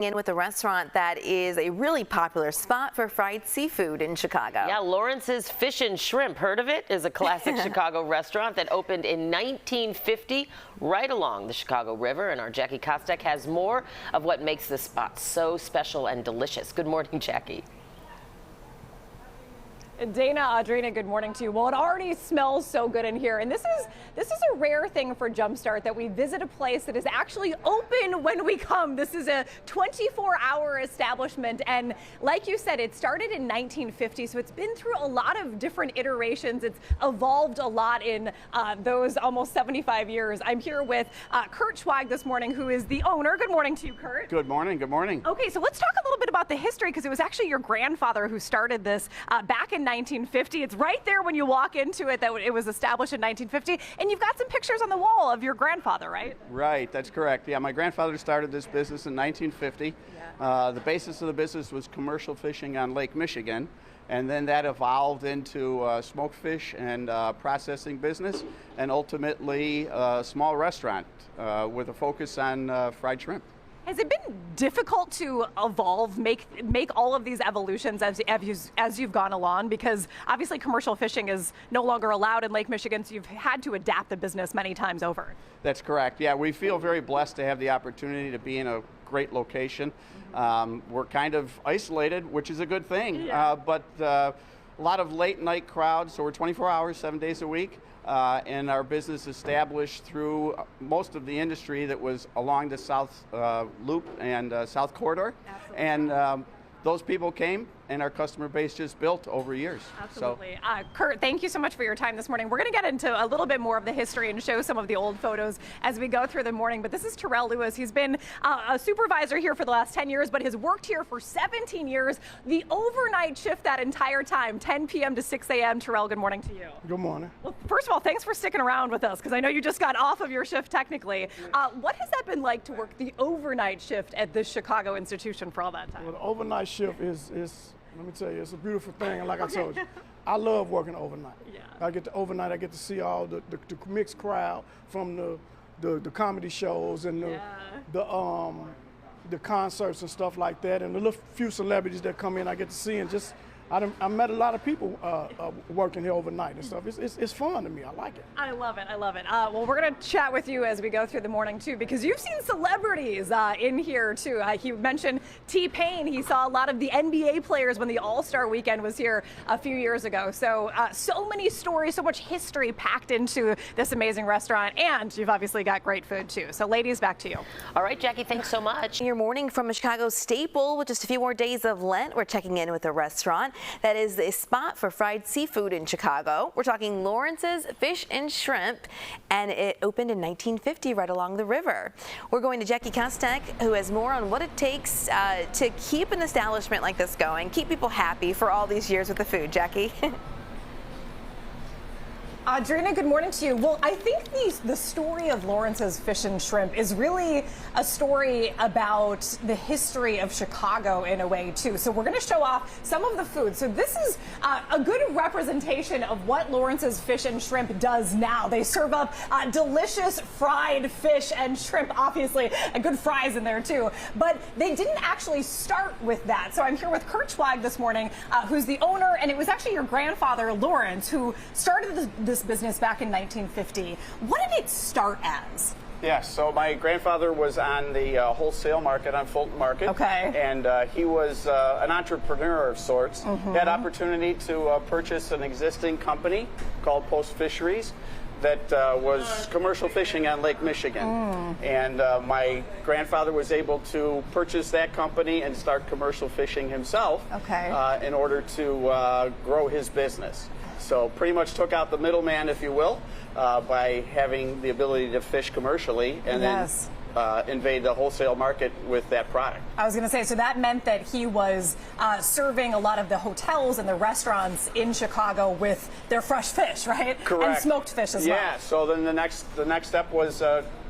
In with a restaurant that is a really popular spot for fried seafood in Chicago. Yeah, Lawrence's Fish and Shrimp, heard of it? Is a classic Chicago restaurant that opened in 1950 right along the Chicago River. And our Jackie Kostek has more of what makes this spot so special and delicious. Good morning, Jackie. Dana, Audrina, good morning to you. Well, it already smells so good in here, and this is a rare thing for Jumpstart, that we visit a place that is actually open when we come. This is a 24-hour establishment, and like you said, it started in 1950, so it's been through a lot of different iterations. It's evolved a lot in those almost 75 years. I'm here with Kurt Schwag this morning, who is the owner. Good morning to you, Kurt. Good morning. Good morning. Okay, so let's talk a little bit about the history, because it was actually your grandfather who started this back in 1950. It's right there when you walk into it that it was established in 1950, and you've got some pictures on the wall of your grandfather, right? Right, that's correct. Yeah, my grandfather started this business in 1950. Yeah. The basis of the business was commercial fishing on Lake Michigan, and then that evolved into smoked fish and processing business, and ultimately a small restaurant with a focus on fried shrimp. Has it been difficult to evolve, make all of these evolutions as you've gone along? Because obviously commercial fishing is no longer allowed in Lake Michigan, so you've had to adapt the business many times over. That's correct. Yeah, we feel very blessed to have the opportunity to be in a great location. We're kind of isolated, which is a good thing, yeah. But a lot of late night crowds, so we're 24 hours, 7 days a week. And our business established through most of the industry that was along the South Loop and South Corridor. Absolutely. And those people came, and our customer base just built over years. Absolutely. So. Kurt, thank you so much for your time this morning. We're going to get into a little bit more of the history and show some of the old photos as we go through the morning. But this is Terrell Lewis. He's been a supervisor here for the last 10 years, but has worked here for 17 years. The overnight shift that entire time, 10 p.m. to 6 a.m. Terrell, good morning to you. Good morning. Well, first of all, thanks for sticking around with us, because I know you just got off of your shift technically. What has that been like to work the overnight shift at this Chicago institution for all that time? Well, the overnight shift is let me tell you, it's a beautiful thing. And like I told you, I love working overnight. Yeah. I get to see all the mixed crowd from the comedy shows and the concerts and stuff like that, and the little few celebrities that come in, I get to see, and just I met a lot of people working here overnight and stuff. It's fun to me. I like it. I love it. I love it. Well, we're going to chat with you as we go through the morning, too, because you've seen celebrities in here, too. He mentioned T-Pain. He saw a lot of the NBA players when the All-Star Weekend was here a few years ago. So, so many stories, so much history packed into this amazing restaurant. And you've obviously got great food, too. So, ladies, back to you. All right, Jackie, thanks so much. Your morning from a Chicago staple. With just a few more days of Lent, we're checking in with a restaurant that is a spot for fried seafood in Chicago. We're talking Lawrence's Fish and Shrimp, and it opened in 1950 right along the river. We're going to Jackie Kostek, who has more on what it takes to keep an establishment like this going, keep people happy for all these years with the food. Jackie. Audrina, good morning to you. Well, I think the story of Lawrence's Fish and Shrimp is really a story about the history of Chicago in a way, too. So we're going to show off some of the food. So this is a good representation of what Lawrence's Fish and Shrimp does now. They serve up delicious fried fish and shrimp, obviously, good fries in there, too. But they didn't actually start with that. So I'm here with Kurt Schwag this morning, who's the owner, and it was actually your grandfather, Lawrence, who started this business back in 1950. What did it start as? Yeah, so my grandfather was on the wholesale market on Fulton Market. Okay. And he was an entrepreneur of sorts. Mm-hmm. He had opportunity to purchase an existing company called Post Fisheries that was commercial fishing on Lake Michigan. And my grandfather was able to purchase that company and start commercial fishing himself. Okay. In order to grow his business. So pretty much took out the middleman, if you will, by having the ability to fish commercially and then invade the wholesale market with that product. I was going to say, so that meant that he was serving a lot of the hotels and the restaurants in Chicago with their fresh fish, right? Correct. And smoked fish as well. Yeah, so then the next step was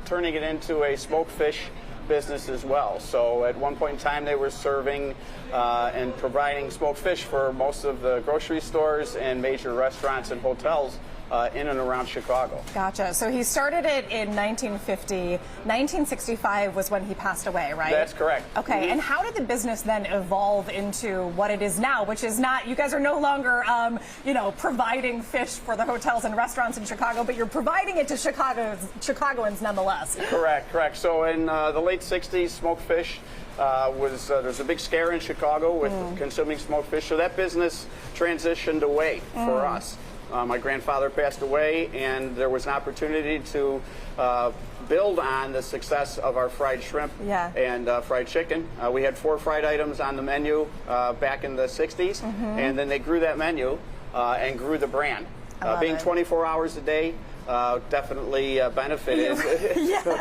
turning it into a smoked fish business as well. So at one point in time, they were serving and providing smoked fish for most of the grocery stores and major restaurants and hotels in and around Chicago. Gotcha. So he started it in 1950. 1965 was when he passed away, right? That's correct. Okay. And how did the business then evolve into what it is now, which is not, you guys are no longer, providing fish for the hotels and restaurants in Chicago, but you're providing it to Chicagoans nonetheless. Correct. So in the late 60s, smoked fish there's a big scare in Chicago with consuming smoked fish. So that business transitioned away for us. My grandfather passed away, and there was an opportunity to build on the success of our fried shrimp and fried chicken. We had 4 fried items on the menu back in the 60s, and then they grew that menu and grew the brand. Being 24 hours a day definitely benefited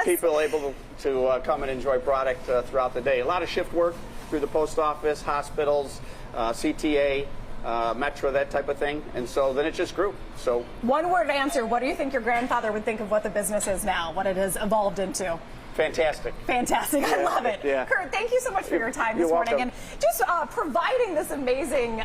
people able to come and enjoy product throughout the day. A lot of shift work through the post office, hospitals, CTA, Metro, that type of thing, and so then it just grew. So, one-word answer: what do you think your grandfather would think of what the business is now, what it has evolved into? Fantastic. I love it. Yeah. Kurt, thank you so much for your time this morning and just providing this amazing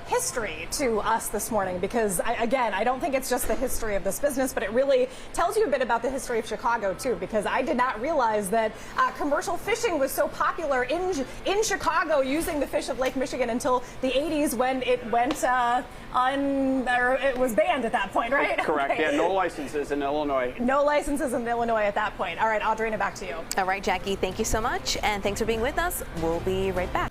history to us this morning, because I don't think it's just the history of this business, but it really tells you a bit about the history of Chicago too, because I did not realize that commercial fishing was so popular in Chicago, using the fish of Lake Michigan, until the 80s, when it went it was banned at that point, right? Correct. Okay. Yeah, no licenses in Illinois. No licenses in Illinois at that point. All right, Audrina, back to you. All right, Jackie, thank you so much, and thanks for being with us. We'll be right back.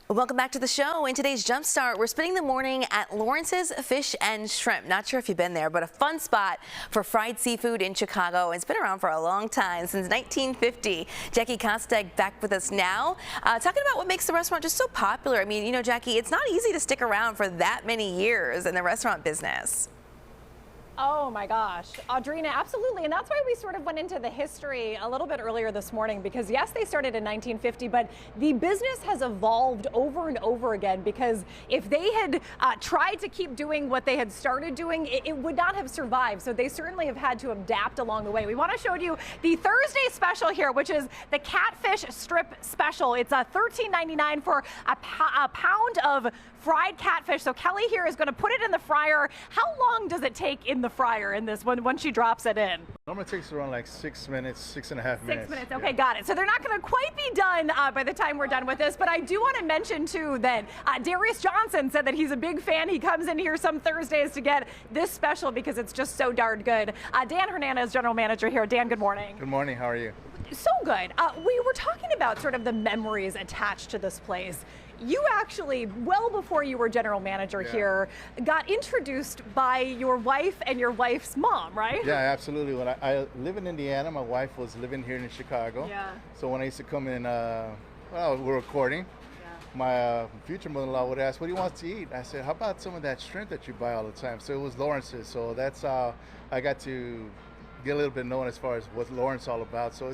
Welcome back to the show. In today's Jumpstart, we're spending the morning at Lawrence's Fish and Shrimp. Not sure if you've been there, but a fun spot for fried seafood in Chicago. It's been around for a long time, since 1950. Jackie Kostek back with us now, talking about what makes the restaurant just so popular. I mean, Jackie, it's not easy to stick around for that many years in the restaurant business. Oh my gosh, Audrina, absolutely. And that's why we sort of went into the history a little bit earlier this morning, because yes, they started in 1950, but the business has evolved over and over again, because if they had tried to keep doing what they had started doing, it would not have survived. So they certainly have had to adapt along the way. We want to show you the Thursday special here, which is the catfish strip special. It's $13.99 for a pound of fried catfish. So Kelly here is going to put it in the fryer. How long does it take in the fryer in this one once she drops it in? Normally it takes around like 6 minutes, 6.5 minutes. 6 minutes, okay, got it. So they're not going to quite be done by the time we're done with this, but I do want to mention too that Darius Johnson said that he's a big fan. He comes in here some Thursdays to get this special because it's just so darn good. Dan Hernandez, general manager here. Dan, good morning. Good morning, how are you? So good. We were talking about sort of the memories attached to this place. You actually, well before you were general manager here, got introduced by your wife and your wife's mom, right? Yeah, absolutely. When I live in Indiana, my wife was living here in Chicago. Yeah. So when I used to come in, we're recording, my future mother-in-law would ask, what do you want to eat? I said, how about some of that shrimp that you buy all the time? So it was Lawrence's. So that's how I got to get a little bit known as far as what Lawrence is all about. So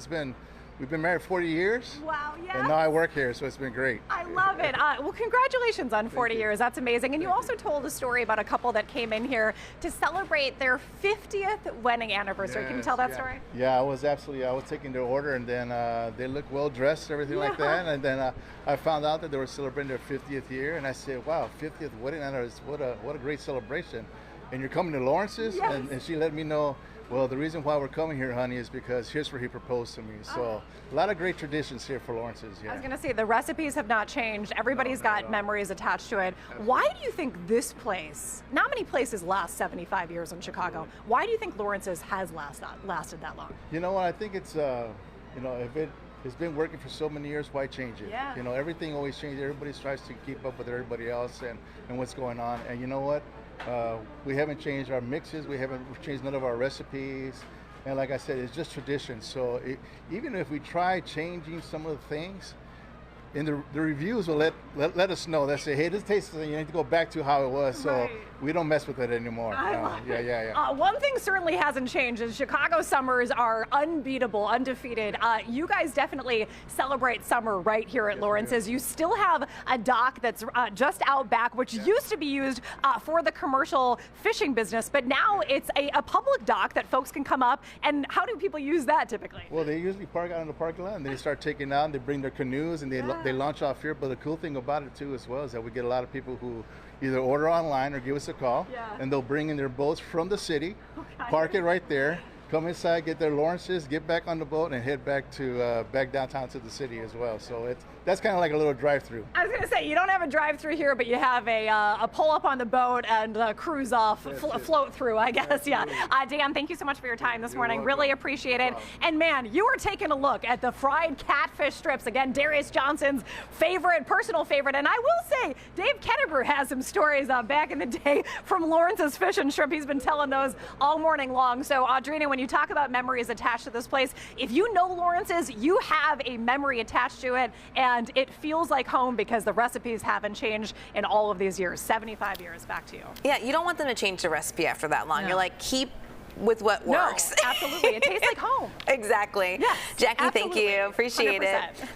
we've been married 40 years. Wow, yes. And now I work here, so it's been great. I love it. Well, congratulations on 40 years. That's amazing. And you also told a story about a couple that came in here to celebrate their 50th wedding anniversary. Can you tell that story? Yeah, I was taking their order, and then they looked well dressed, everything like that. And then I found out that they were celebrating their 50th year, and I said, wow, 50th wedding anniversary, what a great celebration. And you're coming to Lawrence's? Yes. And she let me know, well, the reason why we're coming here, honey, is because here's where he proposed to me. So a lot of great traditions here for Lawrence's. Yeah. I was going to say, the recipes have not changed. Everybody's got memories attached to it. Why do you think this place, not many places last 75 years in Chicago, why do you think Lawrence's has lasted that long? You know what, I think it's, if it's been working for so many years, why change it? Yeah. Everything always changes. Everybody tries to keep up with everybody else and what's going on. And you know what? We haven't changed our mixes. We haven't changed none of our recipes. And like I said, it's just tradition. So even if we try changing some of the things, in the reviews will let us know. They say, hey, this tastes, you need to go back to how it was. So we don't mess with it anymore. One thing certainly hasn't changed is Chicago summers are unbeatable, undefeated. You guys definitely celebrate summer right here at Lawrence's. You still have a dock that's just out back, which used to be used for the commercial fishing business, but now it's a public dock that folks can come up. And how do people use that typically? Well, they usually park out in the parking lot, and they start taking out, and they bring their canoes, and they they launch off here. But the cool thing about it too, as well, is that we get a lot of people who either order online or give us a call, and they'll bring in their boats from the city, park it right there, come inside, get their Lawrences, get back on the boat, and head back to back downtown to the city as well. So that's kind of like a little drive-through. I was going to say, you don't have a drive-through here, but you have a pull-up on the boat and cruise off, float through, I guess. Absolutely. Yeah. Dan, thank you so much for your time this morning. welcome. Really appreciate it. And man, you were taking a look at the fried catfish strips. Again, Darius Johnson's personal favorite. And I will say, Dave Kennebrew has some stories back in the day from Lawrence's Fish and Shrimp. He's been telling those all morning long. So, Audrina, when you talk about memories attached to this place, if you know Lawrence's, you have a memory attached to it, and it feels like home because the recipes haven't changed in all of these years. 75 years. Back to you. Yeah, you don't want them to change the recipe after that long. You're like, keep with what works. No, absolutely. It tastes like home. Exactly. Yes, Jackie, absolutely. thank you. Appreciate 100%. it.